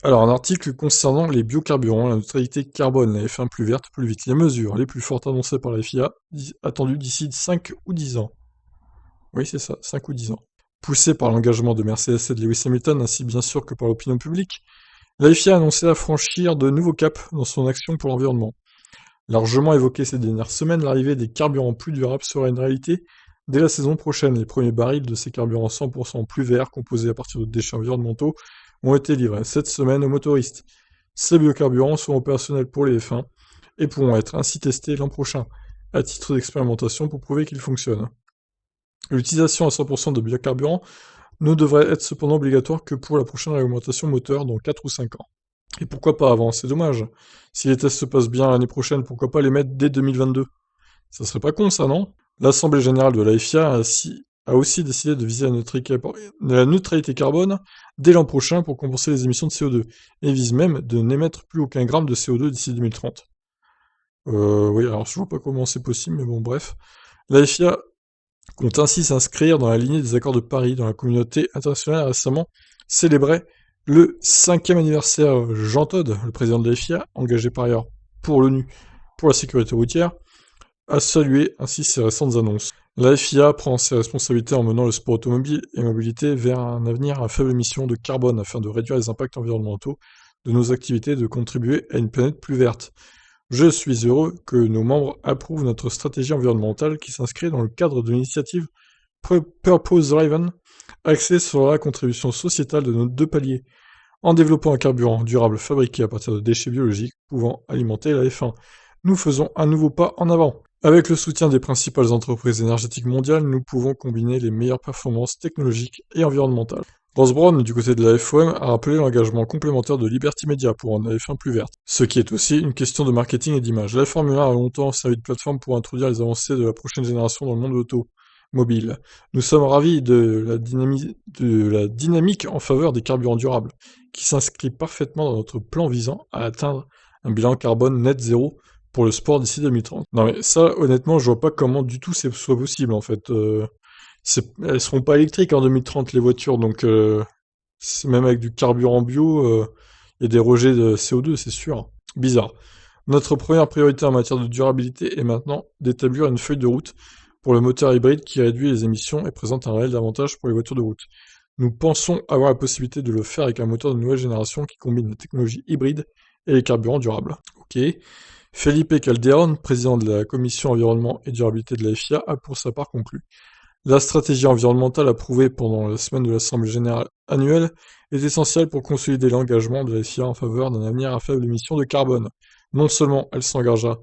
Alors, un article concernant les biocarburants, la neutralité carbone, la F1 plus verte, plus vite. Les mesures les plus fortes annoncées par la FIA, attendues d'ici 5 ou 10 ans. Oui, c'est ça, 5 ou 10 ans. Poussées par l'engagement de Mercedes et de Lewis Hamilton, ainsi bien sûr que par l'opinion publique, la FIA a annoncé à franchir de nouveaux caps dans son action pour l'environnement. Largement évoqué ces dernières semaines, l'arrivée des carburants plus durables sera une réalité dès la saison prochaine. Les premiers barils de ces carburants 100% plus verts, composés à partir de déchets environnementaux, ont été livrés cette semaine aux motoristes. Ces biocarburants seront opérationnels pour les F1 et pourront être ainsi testés l'an prochain, à titre d'expérimentation pour prouver qu'ils fonctionnent. L'utilisation à 100% de biocarburants ne devrait être cependant obligatoire que pour la prochaine réglementation moteur dans 4 ou 5 ans. Et pourquoi pas avant, c'est dommage. Si les tests se passent bien l'année prochaine, pourquoi pas les mettre dès 2022? Ça serait pas con ça, non? L'Assemblée générale de la FIA a aussi décidé de viser la neutralité carbone dès l'an prochain pour compenser les émissions de CO2, et vise même de n'émettre plus aucun gramme de CO2 d'ici 2030. Oui, alors je vois pas comment c'est possible, mais bon, bref. La FIA compte ainsi s'inscrire dans la lignée des accords de Paris, dont la communauté internationale a récemment célébré le 5e anniversaire. Jean Todt, le président de la FIA, engagé par ailleurs pour l'ONU pour la sécurité routière, a salué ainsi ces récentes annonces. La FIA prend ses responsabilités en menant le sport automobile et mobilité vers un avenir à faible émission de carbone afin de réduire les impacts environnementaux de nos activités et de contribuer à une planète plus verte. Je suis heureux que nos membres approuvent notre stratégie environnementale qui s'inscrit dans le cadre de l'initiative Purpose Driven, axée sur la contribution sociétale de nos deux paliers, en développant un carburant durable fabriqué à partir de déchets biologiques pouvant alimenter la F1. Nous faisons un nouveau pas en avant. Avec le soutien des principales entreprises énergétiques mondiales, nous pouvons combiner les meilleures performances technologiques et environnementales. Ross Brown, du côté de la FOM, a rappelé l'engagement complémentaire de Liberty Media pour rendre la F1 plus verte, ce qui est aussi une question de marketing et d'image. La Formule 1 a longtemps servi de plateforme pour introduire les avancées de la prochaine génération dans le monde automobile. Nous sommes ravis de la dynamique en faveur des carburants durables, qui s'inscrit parfaitement dans notre plan visant à atteindre un bilan carbone net zéro pour le sport d'ici 2030. Non mais ça, honnêtement, je vois pas comment du tout c'est soit possible en fait. Elles seront pas électriques en 2030 les voitures, donc même avec du carburant bio, il y a des rejets de CO2, c'est sûr. Bizarre. Notre première priorité en matière de durabilité est maintenant d'établir une feuille de route pour le moteur hybride qui réduit les émissions et présente un réel avantage pour les voitures de route. Nous pensons avoir la possibilité de le faire avec un moteur de nouvelle génération qui combine la technologie hybride et les carburants durables. Ok. Felipe Calderón, président de la Commission environnement et durabilité de la FIA, a pour sa part conclu. La stratégie environnementale approuvée pendant la semaine de l'Assemblée générale annuelle est essentielle pour consolider l'engagement de la FIA en faveur d'un avenir à faible émission de carbone. Non seulement elle s'engagera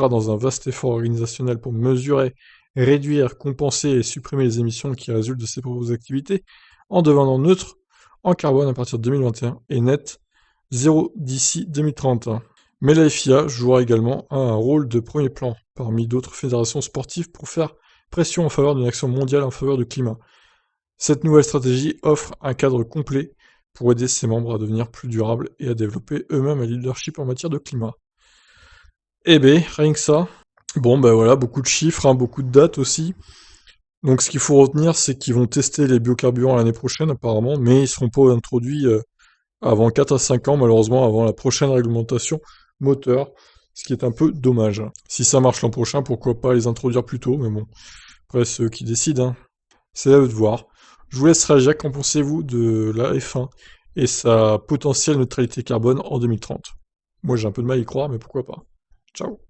dans un vaste effort organisationnel pour mesurer, réduire, compenser et supprimer les émissions qui résultent de ses propres activités, en devenant neutre en carbone à partir de 2021 et net zéro d'ici 2030. Mais la FIA jouera également un rôle de premier plan parmi d'autres fédérations sportives pour faire pression en faveur d'une action mondiale en faveur du climat. Cette nouvelle stratégie offre un cadre complet pour aider ses membres à devenir plus durables et à développer eux-mêmes un leadership en matière de climat. Eh ben, rien que ça. Bon, ben voilà, beaucoup de chiffres, hein, beaucoup de dates aussi. Donc ce qu'il faut retenir, c'est qu'ils vont tester les biocarburants l'année prochaine apparemment, mais ils seront pas introduits avant 4 à 5 ans, malheureusement, avant la prochaine réglementation moteur, ce qui est un peu dommage. Si ça marche l'an prochain, pourquoi pas les introduire plus tôt, mais bon, après c'est eux qui décident, hein. C'est à eux de voir. Je vous laisse réagir, qu'en pensez-vous de la F1 et sa potentielle neutralité carbone en 2030? Moi j'ai un peu de mal à y croire, mais pourquoi pas. Ciao.